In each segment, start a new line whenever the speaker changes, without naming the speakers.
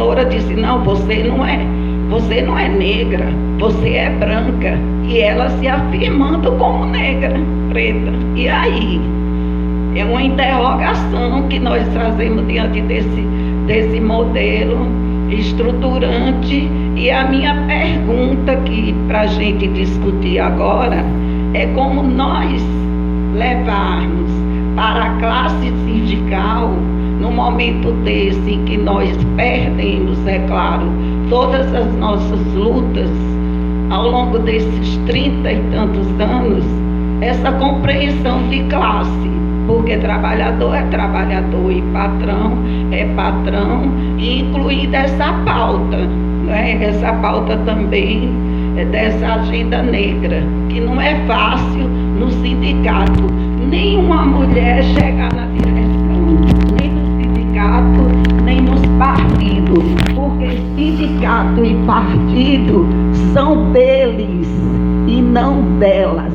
diretora disse: não, você não é negra, você é branca. E ela se afirmando como negra, preta. E aí? É uma interrogação que nós trazemos diante desse modelo estruturante. E a minha pergunta para a gente discutir agora é como nós levarmos para a classe sindical, no momento desse em que nós perdemos, é claro, todas as nossas lutas ao longo desses 30 e tantos anos, essa compreensão de classe, porque trabalhador é trabalhador e patrão é patrão, e incluída essa pauta, né? Essa pauta também dessa agenda negra, que não é fácil no sindicato, nenhuma mulher chegar na direção, nem no sindicato, nem nos partidos, porque sindicato e partido são deles e não delas,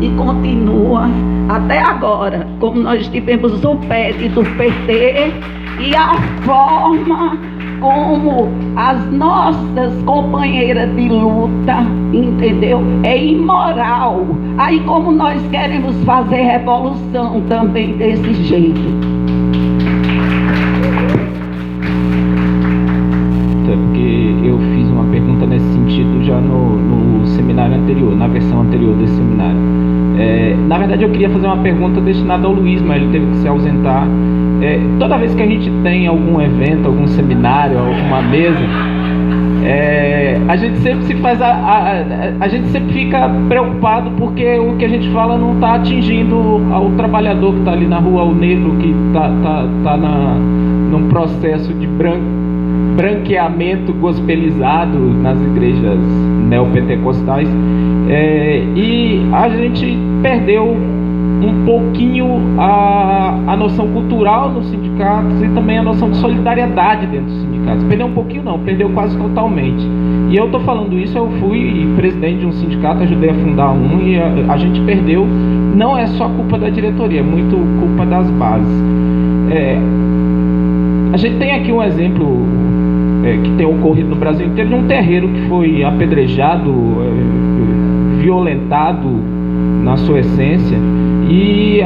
e continua até agora, como nós tivemos o PED do PT e a forma como as nossas companheiras de luta, entendeu? É imoral. Aí como nós queremos fazer revolução também desse jeito.
É porque eu fiz uma pergunta nesse sentido já no seminário anterior, na versão anterior desse seminário. Na verdade eu queria fazer uma pergunta destinada ao Luiz, mas ele teve que se ausentar. Toda vez que a gente tem algum evento, algum seminário, alguma mesa, a gente sempre se faz a gente sempre fica preocupado porque o que a gente fala não está atingindo ao trabalhador que está ali na rua, ao negro que está num processo de branqueamento gospelizado nas igrejas neopentecostais, e a gente perdeu um pouquinho a noção cultural nos sindicatos e também a noção de solidariedade dentro dos sindicatos. Perdeu um pouquinho não, perdeu quase totalmente. E eu estou falando isso, eu fui presidente de um sindicato, ajudei a fundar um, e a gente perdeu. Não é só culpa da diretoria, é muito culpa das bases. A gente tem aqui um exemplo que tem ocorrido no Brasil inteiro, de um terreiro que foi apedrejado, violentado na sua essência, e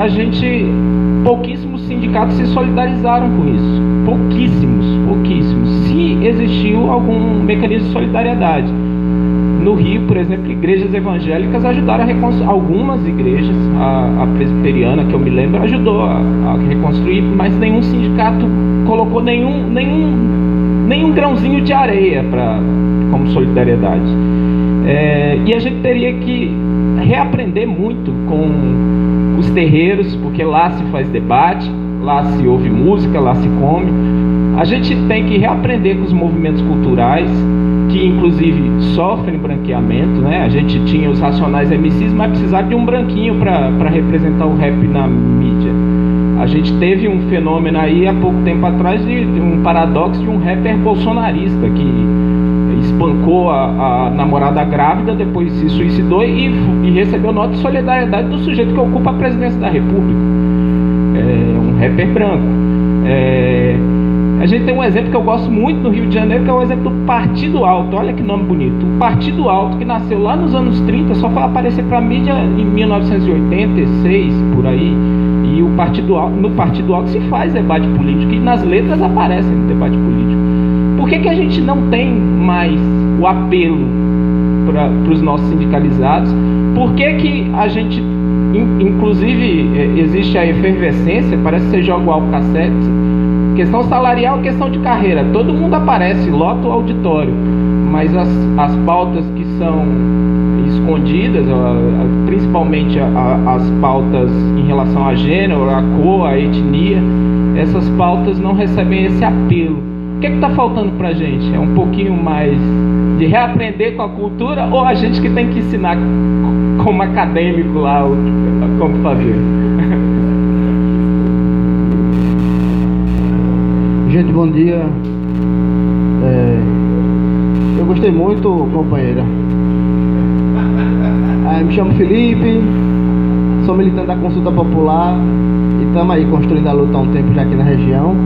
pouquíssimos sindicatos se solidarizaram com isso, pouquíssimos, se existiu algum mecanismo de solidariedade. No Rio, por exemplo, igrejas evangélicas ajudaram a reconstruir, algumas igrejas, a presbiteriana, que eu me lembro, ajudou a reconstruir, mas nenhum sindicato colocou nenhum grãozinho de areia como solidariedade. E a gente teria que reaprender muito com os terreiros, porque lá se faz debate, lá se ouve música, lá se come. A gente tem que reaprender com os movimentos culturais, que inclusive sofrem branqueamento, né? A gente tinha os Racionais MCs, mas precisava de um branquinho para representar o rap na mídia. A gente teve um fenômeno aí há pouco tempo atrás de um paradoxo de um rapper bolsonarista que espancou a namorada grávida, depois se suicidou e recebeu nota de solidariedade do sujeito que ocupa a presidência da República. Um rapper branco. A gente tem um exemplo que eu gosto muito no Rio de Janeiro, que é o exemplo do Partido Alto. Olha que nome bonito. O Partido Alto, que nasceu lá nos anos 30, só foi aparecer para a mídia em 1986, por aí. E no Partido Alto se faz debate político, e nas letras aparece no debate político. Por que a gente não tem mais o apelo para os nossos sindicalizados? Por que a gente, inclusive, existe a efervescência, parece que você joga o Alcacetes, questão salarial, questão de carreira, todo mundo aparece, lota o auditório, mas as pautas que são escondidas, principalmente as pautas em relação a gênero, a cor, a etnia, essas pautas não recebem esse apelo. O que está faltando para a gente? É um pouquinho mais de reaprender com a cultura, ou a gente que tem que ensinar como acadêmico lá como fazer?
Gente, bom dia. Eu gostei muito, companheira. Me chamo Felipe, sou militante da Consulta Popular e estamos aí construindo a luta há um tempo já aqui na região.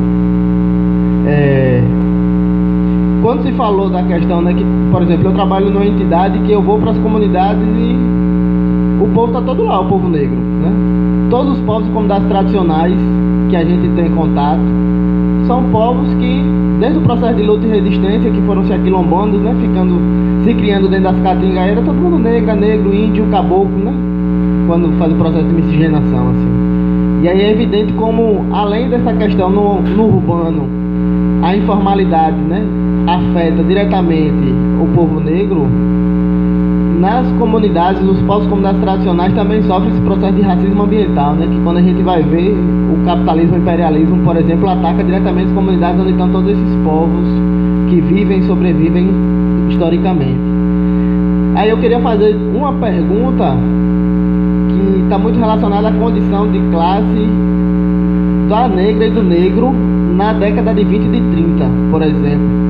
quando se falou da questão, né, que, por exemplo, eu trabalho numa entidade que eu vou para as comunidades e o povo está todo lá, o povo negro, né? Todos os povos e comunidades tradicionais que a gente tem contato são povos que, desde o processo de luta e resistência, que foram se aquilombando, né, se criando dentro das caatingas, era todo mundo negro, índio, caboclo, né? Quando faz o processo de miscigenação, assim. E aí é evidente como, além dessa questão no urbano, a informalidade, né, afeta diretamente o povo negro, nas comunidades, nos povos comunidades tradicionais também sofre esse processo de racismo ambiental, né, que quando a gente vai ver, o capitalismo e o imperialismo, por exemplo, ataca diretamente as comunidades onde estão todos esses povos que vivem e sobrevivem historicamente. Aí eu queria fazer uma pergunta que está muito relacionada à condição de classe da negra e do negro na década de 20 e de 30, por exemplo.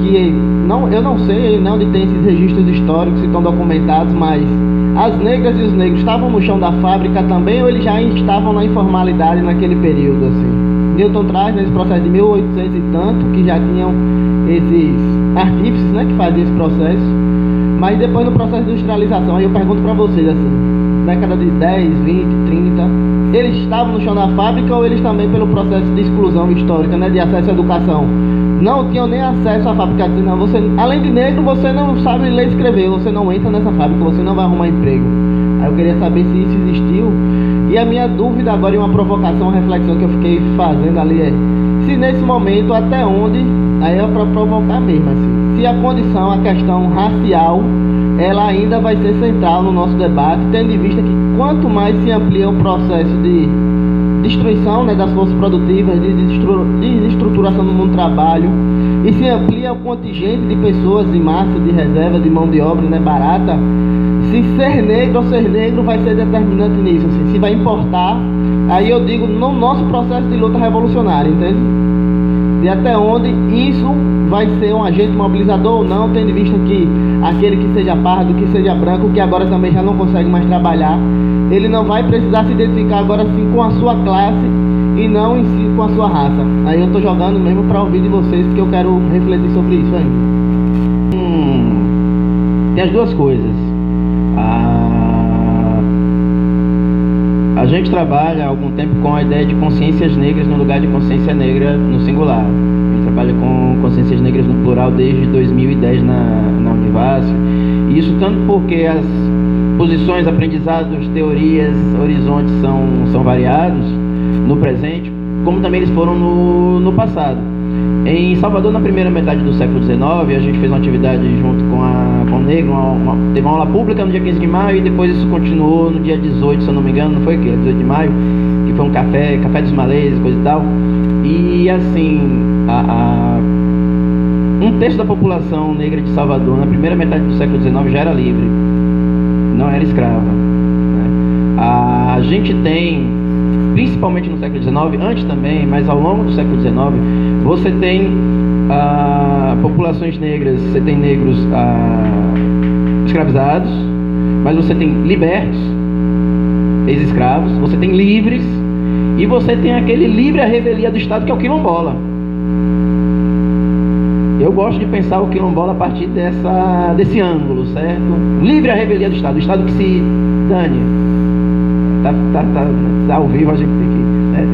Que eu não sei onde tem esses registros históricos que estão documentados, mas as negras e os negros estavam no chão da fábrica também, ou eles já estavam na informalidade naquele período, assim? Newton traz nesse processo de 1800 e tanto, que já tinham esses artífices, né, que faziam esse processo, mas depois no processo de industrialização, aí eu pergunto para vocês, assim, década de 10, 20, 30, eles estavam no chão da fábrica ou eles também pelo processo de exclusão histórica, né, de acesso à educação, não tinham nem acesso à fábrica, não, você, além de negro, você não sabe ler e escrever, você não entra nessa fábrica, você não vai arrumar emprego. Aí eu queria saber se isso existiu. E a minha dúvida agora, e uma provocação, uma reflexão que eu fiquei fazendo ali é, se nesse momento, até onde, aí é para provocar mesmo, assim, se a condição, a questão racial, ela ainda vai ser central no nosso debate, tendo em vista que quanto mais se amplia o processo de destruição, né, das forças produtivas, de desestruturação do mundo do trabalho, e se amplia o contingente de pessoas em massa, de reserva, de mão de obra, né, barata, se ser negro ou ser negro vai ser determinante nisso, assim, se vai importar, aí eu digo, no nosso processo de luta revolucionária, entende? E até onde isso vai ser um agente mobilizador ou não, tendo em vista que aquele que seja pardo, que seja branco, que agora também já não consegue mais trabalhar, ele não vai precisar se identificar agora sim com a sua classe e não em si com a sua raça. Aí eu estou jogando mesmo para ouvir de vocês, porque eu quero refletir sobre isso ainda.
Tem as duas coisas. A gente trabalha há algum tempo com a ideia de consciências negras no lugar de consciência negra no singular. A gente trabalha com consciências negras no plural desde 2010 na Univasf. E isso tanto porque as posições, aprendizados, teorias, horizontes são variados no presente, como também eles foram no passado. Em Salvador, na primeira metade do século XIX, a gente fez uma atividade junto com o negro, teve uma aula pública no dia 15 de maio e depois isso continuou no dia 18, se eu não me engano, não foi o quê? 18 de maio, que foi um café dos malês, coisa e tal. E assim, um terço da população negra de Salvador, na primeira metade do século XIX, já era livre, não era escrava, né? A gente tem, principalmente no século XIX, antes também, mas ao longo do século XIX, você tem populações negras, você tem negros escravizados, mas você tem libertos, ex-escravos, você tem livres, e você tem aquele livre à revelia do Estado que é o quilombola. Eu gosto de pensar o quilombola a partir desse ângulo, certo? Livre à revelia do Estado, o Estado que se dane. Tá ao vivo, a gente tem que, né?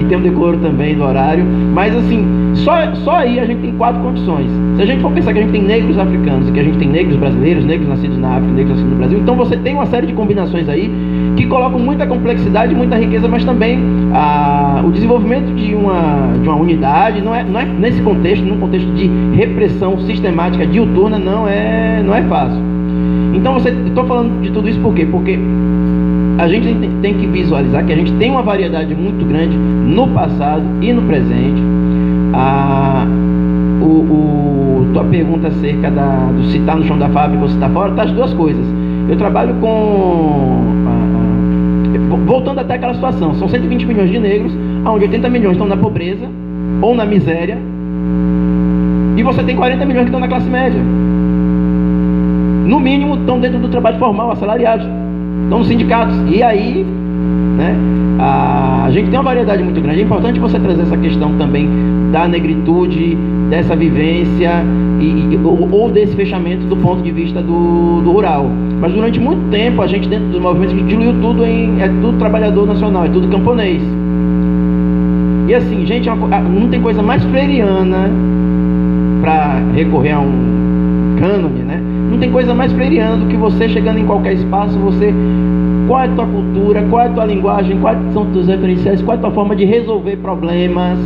E tem um decoro também do horário, mas assim, só aí a gente tem 4 condições. Se a gente for pensar que a gente tem negros africanos e que a gente tem negros brasileiros, negros nascidos na África, negros nascidos no Brasil, então você tem uma série de combinações aí que colocam muita complexidade, muita riqueza, mas também o desenvolvimento de uma unidade não é nesse contexto, num contexto de repressão sistemática diuturna, não é fácil. Então estou falando de tudo isso por quê? Porque a gente tem que visualizar que a gente tem uma variedade muito grande no passado e no presente. Tua pergunta acerca do se está no chão da fábrica ou se está fora, tá as duas coisas. Eu trabalho voltando até aquela situação, são 120 milhões de negros, onde 80 milhões estão na pobreza ou na miséria, e você tem 40 milhões que estão na classe média. No mínimo estão dentro do trabalho formal, assalariados, estão nos sindicatos. E aí, né, a gente tem uma variedade muito grande. É importante você trazer essa questão também da negritude, dessa vivência ou desse fechamento do ponto de vista do rural. Mas durante muito tempo a gente, dentro dos movimentos, diluiu tudo é tudo trabalhador nacional, é tudo camponês. E assim, gente, não tem coisa mais freiriana, para recorrer a um cânone, né? Não tem coisa mais freiriana do que você chegando em qualquer espaço, qual é a tua cultura, qual é a tua linguagem, quais são os teus referenciais, qual é a tua forma de resolver problemas.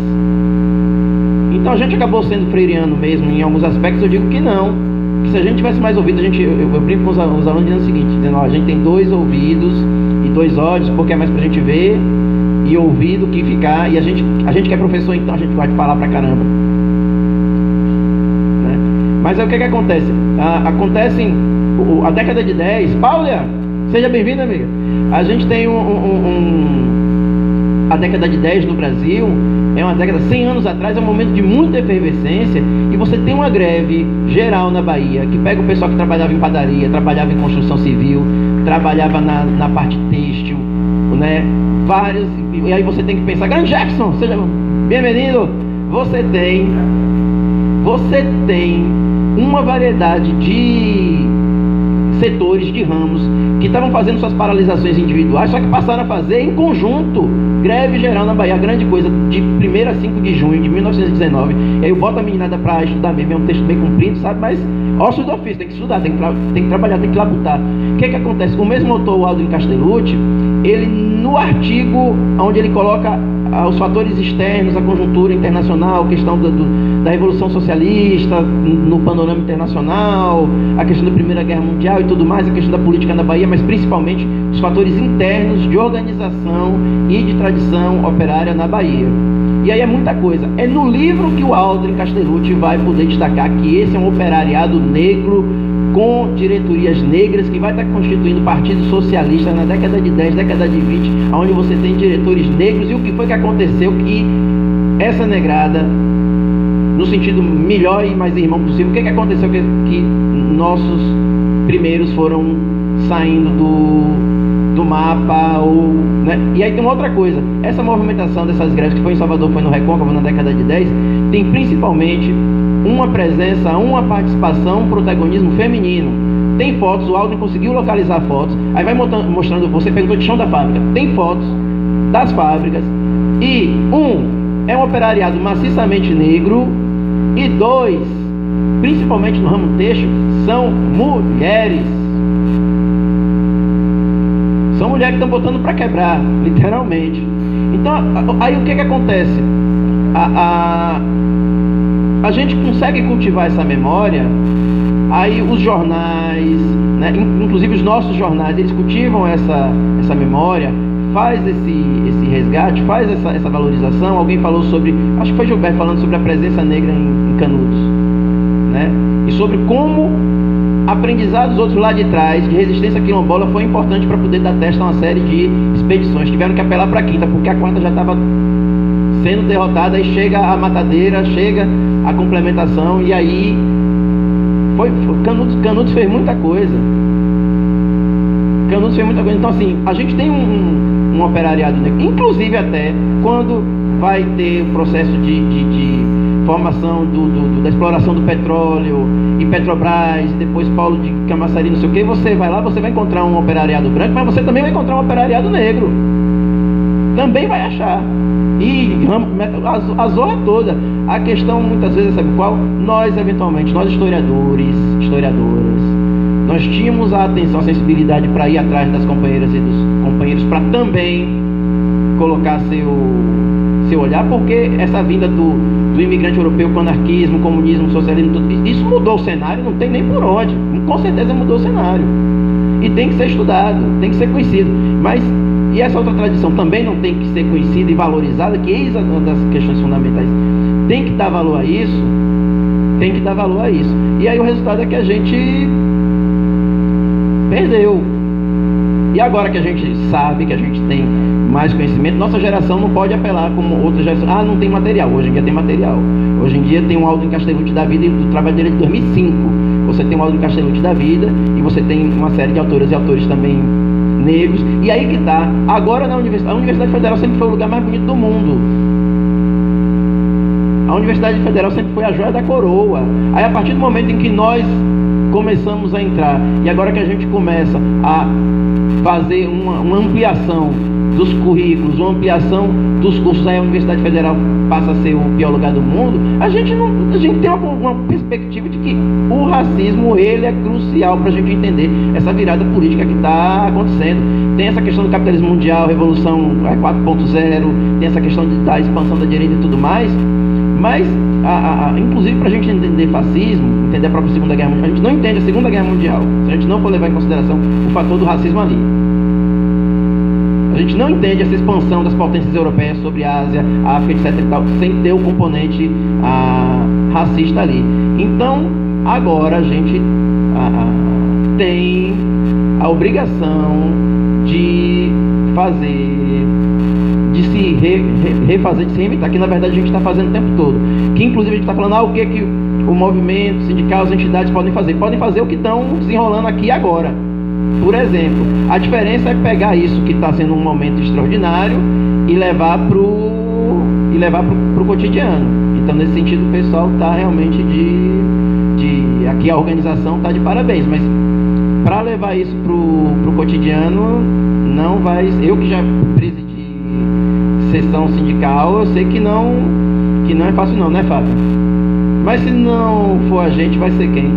Então a gente acabou sendo freiriano mesmo, em alguns aspectos eu digo que não, que se a gente tivesse mais ouvido, eu brinco com os alunos dizendo o seguinte, dizendo, ó, a gente tem 2 ouvidos e 2 olhos, porque é mais pra gente ver e ouvir do que ficar, e a gente que é professor, então a gente gosta de falar pra caramba. Mas aí o que acontece? A década de 10... Paula, seja bem-vinda, amiga. A gente tem a década de 10 no Brasil, é uma década, 100 anos atrás, é um momento de muita efervescência, e você tem uma greve geral na Bahia, que pega o pessoal que trabalhava em padaria, trabalhava em construção civil, trabalhava na parte têxtil, né? Vários, e aí você tem que pensar, Grande Jackson, seja bem-vindo. Você tem uma variedade de setores, de ramos, que estavam fazendo suas paralisações individuais, só que passaram a fazer em conjunto, greve geral na Bahia, grande coisa, de 1º a 5 de junho de 1919, e aí eu boto a meninada para estudar mesmo, é um texto bem comprido, sabe, mas ossos do ofício, tem que estudar, tem que trabalhar, tem que labutar. O que acontece? O mesmo autor, o Aldrin Castellucci, ele, no artigo onde ele coloca os fatores externos, a conjuntura internacional, a questão da Revolução Socialista no panorama internacional, a questão da Primeira Guerra Mundial e tudo mais, a questão da política na Bahia, mas principalmente os fatores internos de organização e de tradição operária na Bahia. E aí é muita coisa. É no livro que o Aldrin Castellucci vai poder destacar que esse é um operariado negro com diretorias negras, que vai estar constituindo partido socialista na década de 10, década de 20, onde você tem diretores negros. E o que foi que aconteceu? Que essa negrada, no sentido melhor e mais irmão possível, o que aconteceu? Que nossos primeiros foram saindo do mapa, né? E aí tem uma outra coisa, essa movimentação dessas greves que foi em Salvador, foi no Recôncavo na década de 10, tem principalmente uma presença, uma participação, um protagonismo feminino. Tem fotos, o Aldrin conseguiu localizar fotos, aí vai mostrando, você perguntou de chão da fábrica, tem fotos das fábricas, e é um operariado maciçamente negro, e 2, principalmente no ramo têxtil, são mulheres. São mulheres que estão botando para quebrar, literalmente. Então, aí o que acontece? A gente consegue cultivar essa memória, aí os jornais, né, inclusive os nossos jornais, eles cultivam essa memória, faz esse resgate, faz essa valorização. Alguém falou sobre, acho que foi Gilberto falando sobre a presença negra em Canudos, né? E sobre como aprendizados outros lá de trás, de resistência quilombola, foi importante para poder dar testa a uma série de expedições. Tiveram que apelar para a quinta, porque a quarta já estava sendo derrotada, e chega a matadeira, chega a complementação, e aí Canudos fez muita coisa. Então assim, a gente tem um operariado negro, inclusive até quando vai ter o processo de formação da exploração do petróleo e Petrobras, e depois Paulo de Camaçari, não sei o que, você vai lá, você vai encontrar um operariado branco, mas você também vai encontrar um operariado negro, também vai achar, e a zorra toda. A questão muitas vezes, sabe qual? Nós eventualmente, nós historiadoras, nós tínhamos a atenção, a sensibilidade para ir atrás das companheiras e dos companheiros, para também colocar seu olhar, porque essa vinda do imigrante europeu com anarquismo, comunismo, socialismo, tudo isso mudou o cenário, não tem nem por onde, com certeza mudou o cenário, e tem que ser estudado, tem que ser conhecido. Mas, e essa outra tradição também não tem que ser conhecida e valorizada, que é uma das questões fundamentais. Tem que dar valor a isso, e aí o resultado é que a gente perdeu. E agora que a gente sabe, que a gente tem mais conhecimento, nossa geração não pode apelar como outra geração. Não tem material. Hoje em dia tem material. Hoje em dia tem um Aldrin Castellucci da vida, e do trabalho dele de 2005. Você tem um Aldrin Castellucci da vida, e você tem uma série de autoras e autores também negros. E aí que tá. Agora a Universidade Federal sempre foi o lugar mais bonito do mundo. A A Universidade Federal sempre foi a joia da coroa. Aí, a partir do momento em que nós começamos a entrar, e agora que a gente começa a fazer uma ampliação dos currículos, uma ampliação dos cursos, aí a Universidade Federal passa a ser o pior lugar do mundo, a gente tem uma perspectiva de que o racismo, ele é crucial para a gente entender essa virada política que está acontecendo. Tem essa questão do capitalismo mundial, revolução 4.0, tem essa questão da expansão da direita e tudo mais, mas inclusive para a gente entender fascismo, entender a própria Segunda Guerra Mundial, a gente não entende a Segunda Guerra Mundial se a gente não for levar em consideração o fator do racismo ali. A gente não entende essa expansão das potências europeias sobre a Ásia, a África, etc. e tal, sem ter o componente racista ali. Então, agora a gente tem a obrigação de fazer, de se refazer, de se reinventar, que na verdade a gente está fazendo o tempo todo. Que inclusive a gente está falando, o que o movimento, sindical, as entidades podem fazer? Podem fazer o que estão desenrolando aqui agora. Por exemplo, a diferença é pegar isso que está sendo um momento extraordinário e levar para o cotidiano. Então, nesse sentido, o pessoal está realmente aqui a organização está de parabéns, mas para levar isso para o cotidiano, não vai. Eu que já presidi sessão sindical, eu sei que não é fácil não, né, Fábio? Mas se não for a gente, vai ser quem?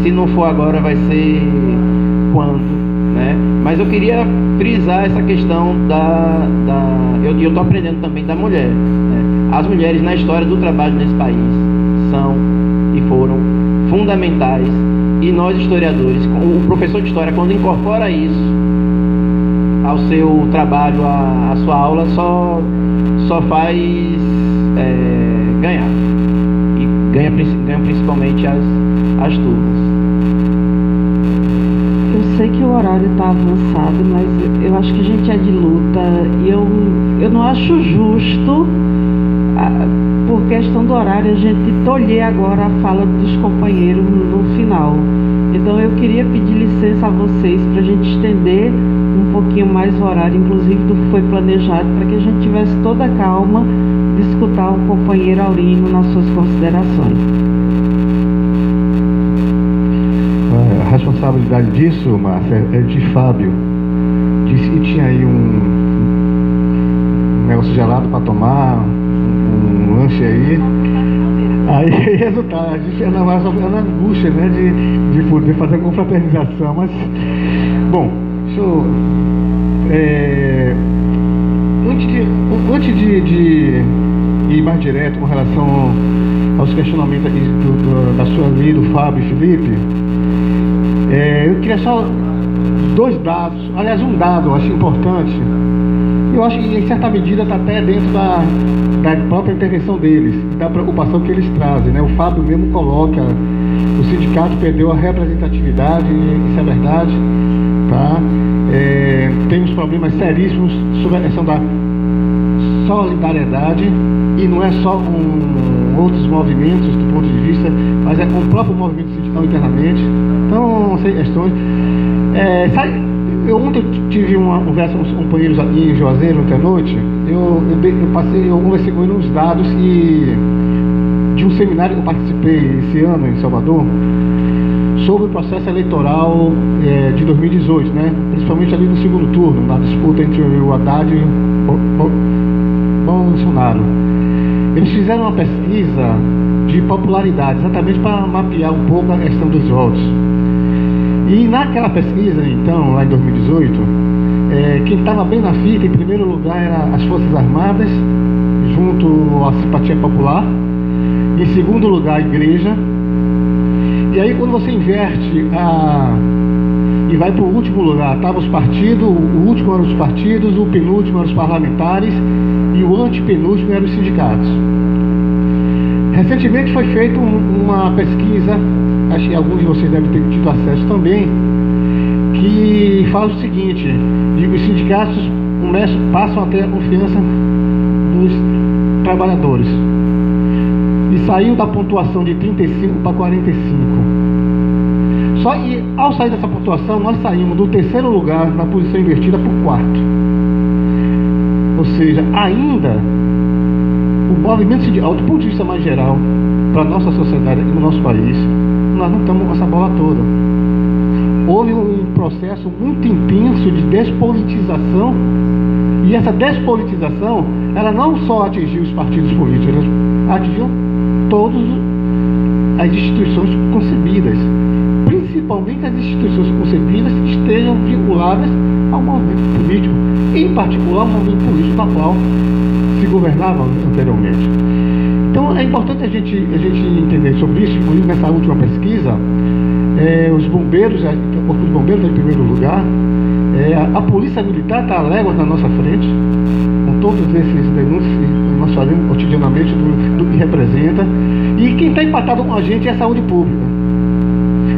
Se não for agora, vai ser quando, né? Mas eu queria frisar essa questão eu estou aprendendo também da mulher, né? As mulheres na história do trabalho nesse país são e foram fundamentais, e nós historiadores, o professor de história, quando incorpora isso ao seu trabalho, à sua aula, só faz ganhar, e ganham principalmente as turmas.
Eu sei que o horário está avançado, mas eu acho que a gente é de luta e eu não acho justo, por questão do horário, a gente tolher agora a fala dos companheiros no final. Então eu queria pedir licença a vocês para a gente estender um pouquinho mais o horário, inclusive do que foi planejado, para que a gente tivesse toda a calma de escutar o companheiro Aurino nas suas considerações.
A responsabilidade disso, Márcia, é de Fábio. Disse que tinha aí um negócio gelado para tomar, um lanche aí. Aí resultado, a gente é na angústia, né, de poder fazer a confraternização. Mas, bom, deixa eu. Antes de ir mais direto com relação aos questionamentos aqui da sua vida, do Fábio e Felipe, eu queria só dois dados, aliás, um dado eu acho importante. Eu acho que em certa medida está até dentro da própria intervenção deles, da preocupação que eles trazem, né? O Fábio mesmo coloca, o sindicato perdeu a representatividade, isso é verdade, tá? Temos problemas seríssimos sobre a questão da solidariedade, e não é só com outros movimentos do ponto de vista, mas é com o próprio movimento sindical internamente. Então, sem questões. Eu ontem tive uma conversa com os companheiros aqui em Juazeiro, ontem à noite. Eu conversei com eles uns dados de um seminário que eu participei esse ano em Salvador, sobre o processo eleitoral de 2018, né? Principalmente ali no segundo turno, na disputa entre o Haddad e o Bolsonaro. Eles fizeram uma pesquisa de popularidade, exatamente para mapear um pouco a questão dos votos. E naquela pesquisa, então, lá em 2018, quem estava bem na fita, em primeiro lugar, eram as Forças Armadas, junto à simpatia popular. Em segundo lugar, a Igreja. E aí, quando você inverte e vai para o último lugar, estavam os partidos, o último eram os partidos, o penúltimo eram os parlamentares e o antepenúltimo eram os sindicatos. Recentemente foi feita uma pesquisa, acho que alguns de vocês devem ter tido acesso também, que fala o seguinte: de que os sindicatos passam a ter a confiança dos trabalhadores. E saiu da pontuação de 35 para 45. Só que ao sair dessa pontuação, nós saímos do terceiro lugar na posição invertida para o quarto. Ou seja, ainda o movimento sindical, do ponto de vista mais geral, para a nossa sociedade e no nosso país, nós não estamos com essa bola toda. Houve um processo muito intenso de despolitização, e essa despolitização, ela não só atingiu os partidos políticos, ela atingiu todas as instituições concebidas, principalmente as instituições concebidas que estejam vinculadas ao movimento político, em particular ao movimento político da qual se governava anteriormente. Então é importante a gente entender sobre isso. Inclusive nessa última pesquisa, os bombeiros, o Corpo de Bombeiros em primeiro lugar, a Polícia Militar está a léguas na nossa frente, com todos esses denúncias que nós fazemos cotidianamente do que representa, e quem está empatado com a gente é a saúde pública.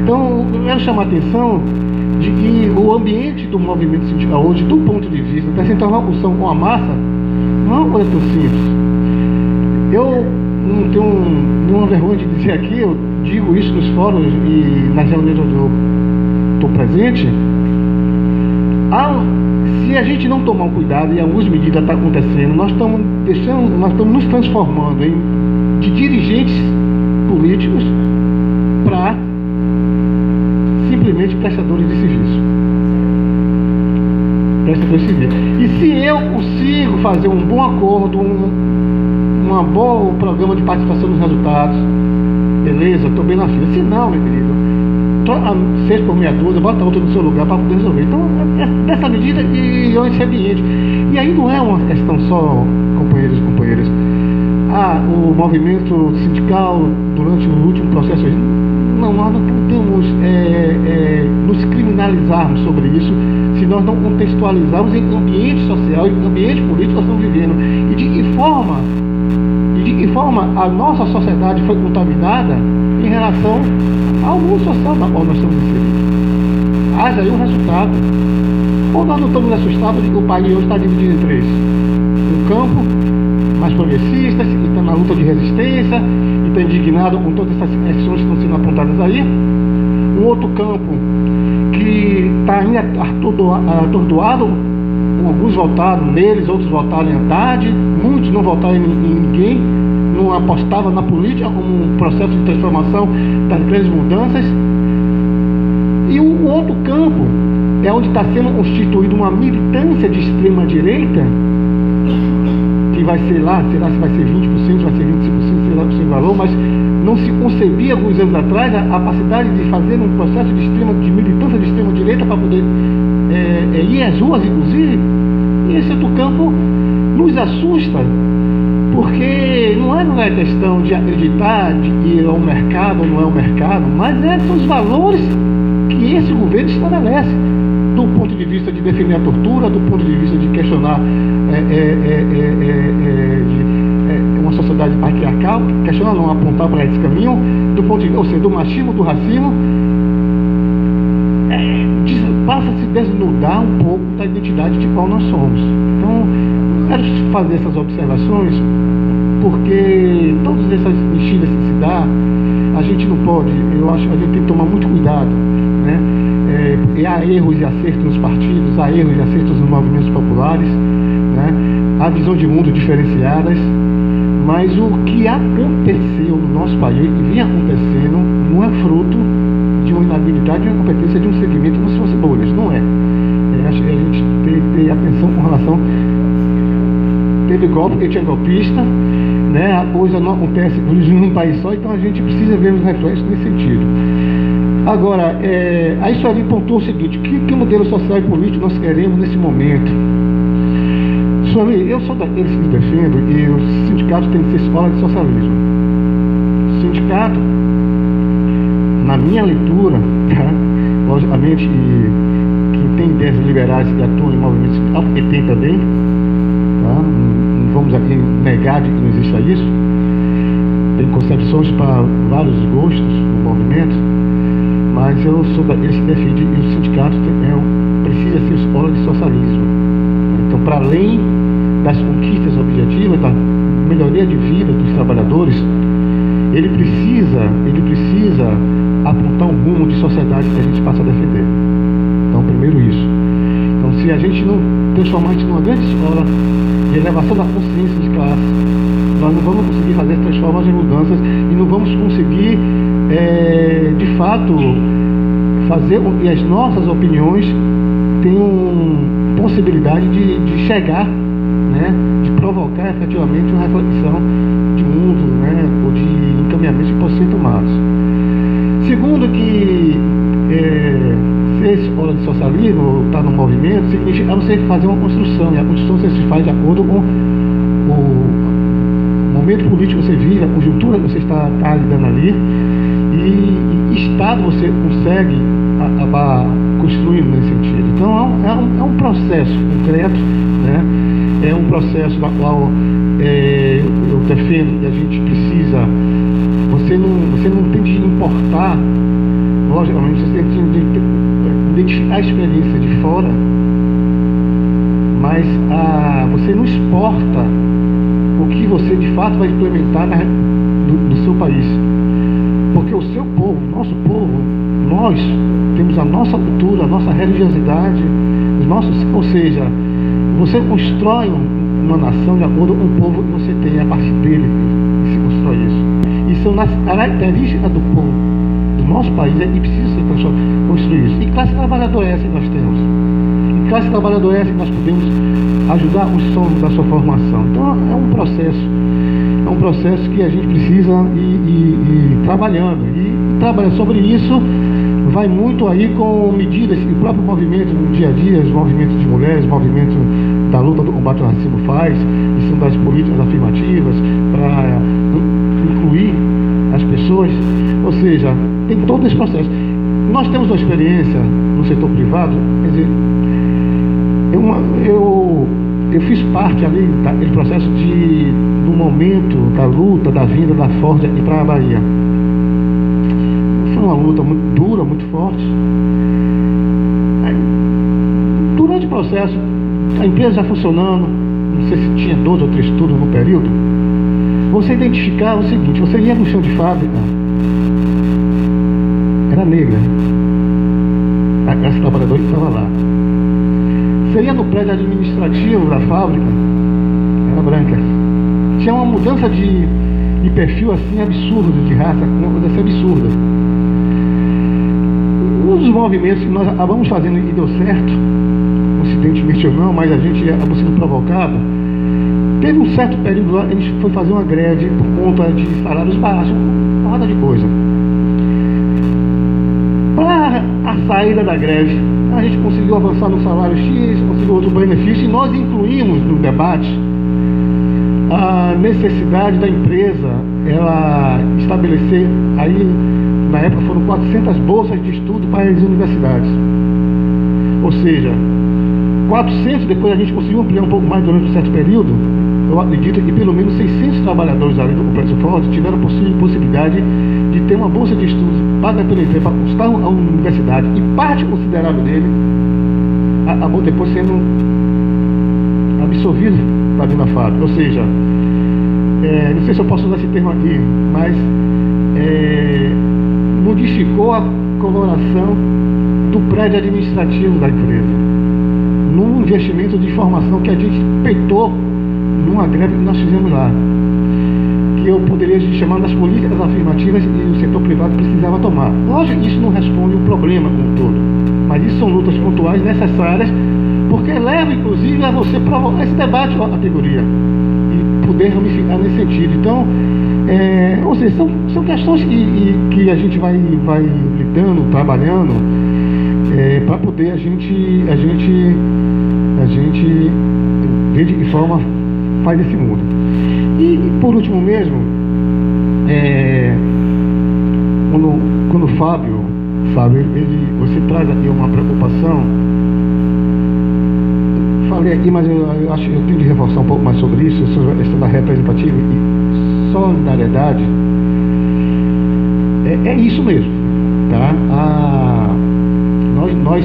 Então, eu quero chamar a atenção de que o ambiente do movimento sindical hoje, do ponto de vista dessa interlocução com a massa, não é uma coisa tão simples. Eu não tenho nenhuma vergonha de dizer aqui, eu digo isso nos fóruns e nas reuniões onde eu estou presente. Se a gente não tomar um cuidado, e algumas medidas estão acontecendo, nós estamos nos transformando de dirigentes políticos para simplesmente prestadores de serviço. E se eu consigo fazer um bom acordo, um bom programa de participação nos resultados, beleza, estou bem na fila. Se não, meu querido, 6 por meia dúzia, bota outra no seu lugar para poder resolver. Então, dessa medida e esse ambiente. E aí não é uma questão só, companheiros e companheiras. O movimento sindical, durante o último processo, nós não podemos nos criminalizarmos sobre isso se nós não contextualizarmos em ambiente social, em ambiente político que nós estamos vivendo. E de que forma a nossa sociedade foi contaminada em relação ao mundo social na qual nós estamos inseridos. Haja aí um resultado. Ou nós não estamos assustados de que o país hoje está dividido em 3. Um campo mais progressista, que está na luta de resistência, e está indignado com todas essas questões que estão sendo apontadas aí. Um outro campo que está ainda atordoado, alguns votaram neles, outros votaram em Haddad, muitos não votaram em ninguém, não apostavam na política como um processo de transformação das grandes mudanças. E o outro campo é onde está sendo constituída uma militância de extrema-direita, que vai ser lá, será se vai ser 20%, vai ser 25%, sei lá o seu valor, mas não se concebia alguns anos atrás a capacidade de fazer um processo de militância de extrema-direita para poder ir às ruas, inclusive. E esse outro campo nos assusta, porque não é questão de acreditar de que é o mercado ou não é o mercado, mas são os valores que esse governo estabelece, do ponto de vista de defender a tortura, do ponto de vista de questionar uma sociedade patriarcal, questionar, não apontar para esse caminho, do ponto de vista, ou seja, do machismo, do racismo, passa a se desnudar um pouco da identidade de qual nós somos. Então, quero fazer essas observações, porque todas essas mexidas que se dá, a gente não pode, eu acho que a gente tem que tomar muito cuidado, né? Há erros e acertos nos partidos, há erros e acertos nos movimentos populares, né? Há visão de mundo diferenciadas, mas o que aconteceu no nosso país, o que vem acontecendo, não é fruto de uma inabilidade, de uma competência de um segmento como se fosse bolhas, não é. Acho que a gente tem que ter atenção com relação. Teve golpe, porque tinha golpista, né? A coisa não acontece num país só, então a gente precisa ver os reflexos nesse sentido. Agora, a Sueli pontuou o seguinte: que modelo social e político nós queremos nesse momento? Sueli, eu sou daqueles que defendo que os sindicatos têm que ser escola de socialismo. O sindicato, na minha leitura, tá? Logicamente, quem tem ideias liberais que atuam em movimento sindical, porque tem também, tá? Não vamos aqui negar de que não exista isso. Tem concepções para vários gostos no movimento, mas eu sou daqueles que defende que o sindicato precisa ser escola de socialismo. Então, para além das conquistas objetivas, da melhoria de vida dos trabalhadores, ele precisa apontar um rumo de sociedade que a gente passa a defender. Então, primeiro isso. Então, se a gente não transformar isso numa grande escola de elevação da consciência de classe, nós não vamos conseguir fazer transformações e mudanças e não vamos conseguir, de fato, fazer com que as nossas opiniões tenham possibilidade de chegar, né, de provocar efetivamente uma reflexão de mundo, né, ou de encaminhamentos que possam ser tomados. Segundo, que ser escola de socialismo, ou estar no movimento, significa você fazer uma construção, e a construção você se faz de acordo com o momento político que você vive, a conjuntura que você está lidando ali, e Estado você consegue acabar construindo nesse sentido. Então é um processo concreto, né? É um processo da qual eu defendo que a gente precisa. Você não tem de importar, logicamente, você tem de identificar a experiência de fora, mas você não exporta o que você de fato vai implementar do seu país. Porque o seu povo, nosso povo, nós temos a nossa cultura, a nossa religiosidade, ou seja, você constrói uma nação de acordo com o povo que você tem, a partir dele que se constrói isso. E são as características do povo, do nosso país, e precisa ser construído isso. E classe trabalhadora é essa que nós temos. E classe trabalhadora é essa que nós podemos ajudar os sonhos da sua formação. Então é um processo que a gente precisa ir trabalhando. E trabalhar sobre isso vai muito aí com medidas que o próprio movimento no dia a dia, os movimentos de mulheres, o movimento da luta do combate ao racismo faz, e são das políticas afirmativas para incluir as pessoas, ou seja, tem todo esse processo. Nós temos uma experiência no setor privado, quer dizer, eu fiz parte ali daquele processo do momento da luta, da vinda da Ford aqui para a Bahia. Foi uma luta muito dura, muito forte. Aí, durante o processo, a empresa já funcionando, não sei se tinha 12 ou 3 turnos no período, você identificava o seguinte: você ia no chão de fábrica, era negra, a classe trabalhadora que estava lá. Você ia no prédio administrativo da fábrica, era branca. Tinha uma mudança de perfil assim absurdo, de raça, uma coisa assim absurda. Um dos movimentos que nós acabamos fazendo e deu certo, coincidentemente ou não, mas a gente acabou sendo provocado. Teve um certo período lá, a gente foi fazer uma greve por conta de salários baixos, uma roda de coisa. Para a saída da greve, a gente conseguiu avançar no salário X, conseguiu outro benefício, e nós incluímos no debate a necessidade da empresa ela estabelecer, aí na época foram 400 bolsas de estudo para as universidades. Ou seja, 400, depois a gente conseguiu ampliar um pouco mais durante um certo período. Eu acredito que pelo menos 600 trabalhadores ali do Complexo Ford tiveram possibilidade de ter uma bolsa de estudos paga pela empresa para custar a universidade, e parte considerável dele acabou depois sendo absorvido para dentro da fábrica. Ou seja, não sei se eu posso usar esse termo aqui, mas modificou a coloração do prédio administrativo da empresa, num investimento de formação que a gente peitou numa greve que nós fizemos lá, que eu poderia chamar das políticas afirmativas e o setor privado precisava tomar. Lógico que isso não responde o problema como um todo, mas isso são lutas pontuais necessárias, porque leva inclusive a você provocar esse debate com a categoria e poder ramificar nesse sentido. Então, ou seja, são questões que a gente vai lidando, trabalhando, para poder a gente ver de que forma faz esse mundo. E por último mesmo, quando o Fábio, você traz aqui uma preocupação, falei aqui, mas eu acho que eu tenho de reforçar um pouco mais sobre isso, sobre a questão da representativa e solidariedade. É isso mesmo, tá? Nós